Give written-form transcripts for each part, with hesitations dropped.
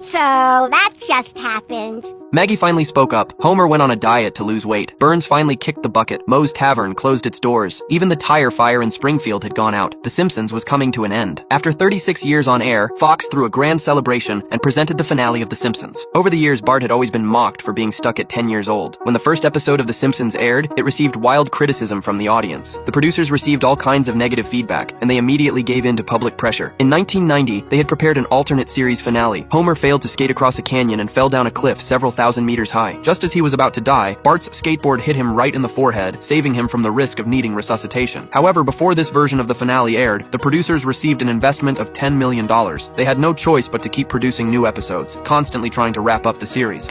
So that just happened. Maggie finally spoke up. Homer went on a diet to lose weight. Burns finally kicked the bucket. Moe's Tavern closed its doors. Even the tire fire in Springfield had gone out. The Simpsons was coming to an end. After 36 years on air, Fox threw a grand celebration and presented the finale of The Simpsons. Over the years, Bart had always been mocked for being stuck at 10 years old. When the first episode of The Simpsons aired, it received wild criticism from the audience. The producers received all kinds of negative feedback, and they immediately gave in to public pressure. In 1990, they had prepared an alternate series finale. Homer failed to skate across a canyon and fell down a cliff several thousand meters high. Just as he was about to die, Bart's skateboard hit him right in the forehead, saving him from the risk of needing resuscitation. However, before this version of the finale aired, the producers received an investment of $10 million. They had no choice but to keep producing new episodes, constantly trying to wrap up the series.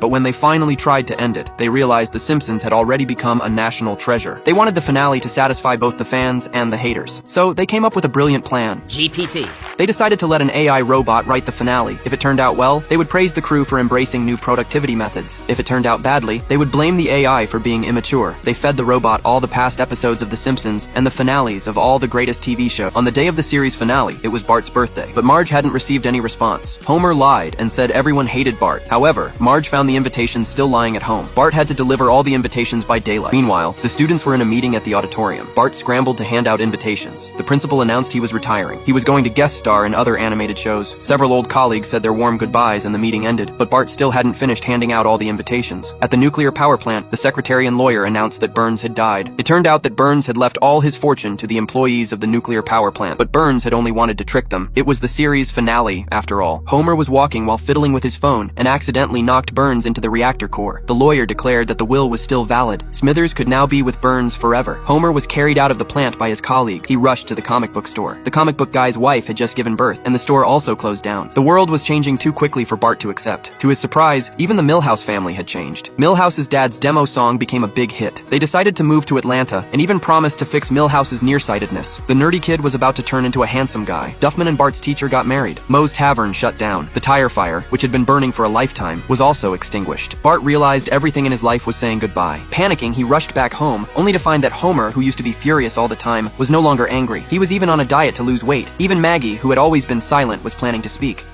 But when they finally tried to end it, they realized The Simpsons had already become a national treasure. They wanted the finale to satisfy both the fans and the haters. So they came up with a brilliant plan. GPT. They decided to let an AI robot write the finale. If it turned out well, they would praise the crew for embracing new productivity methods. If it turned out badly, they would blame the AI for being immature. They fed the robot all the past episodes of The Simpsons and the finales of all the greatest TV shows. On the day of the series finale, it was Bart's birthday, but Marge hadn't received any response. Homer lied and said everyone hated Bart. However, Marge found the invitations still lying at home. Bart had to deliver all the invitations by daylight. Meanwhile, the students were in a meeting at the auditorium. Bart scrambled to hand out invitations. The principal announced he was retiring. He was going to guest star in other animated shows. Several old colleagues said their warm goodbyes and the meeting ended, but Bart still hadn't finished handing out all the invitations. At the nuclear power plant, the secretary and lawyer announced that Burns had died. It turned out that Burns had left all his fortune to the employees of the nuclear power plant, but Burns had only wanted to trick them. It was the series finale, after all. Homer was walking while fiddling with his phone and accidentally knocked Burns into the reactor core. The lawyer declared that the will was still valid. Smithers could now be with Burns forever. Homer was carried out of the plant by his colleague. He rushed to the comic book store. The comic book guy's wife had just given birth, and the store also closed down. The world was changing too quickly for Bart to accept. To his surprise, even the Milhouse family had changed. Milhouse's dad's demo song became a big hit. They decided to move to Atlanta, and even promised to fix Milhouse's nearsightedness. The nerdy kid was about to turn into a handsome guy. Duffman and Bart's teacher got married. Moe's Tavern shut down. The tire fire, which had been burning for a lifetime, was also extinguished. Bart realized everything in his life was saying goodbye. Panicking, he rushed back home, only to find that Homer, who used to be furious all the time, was no longer angry. He was even on a diet to lose weight. Even Maggie, who had always been silent, was planning to speak.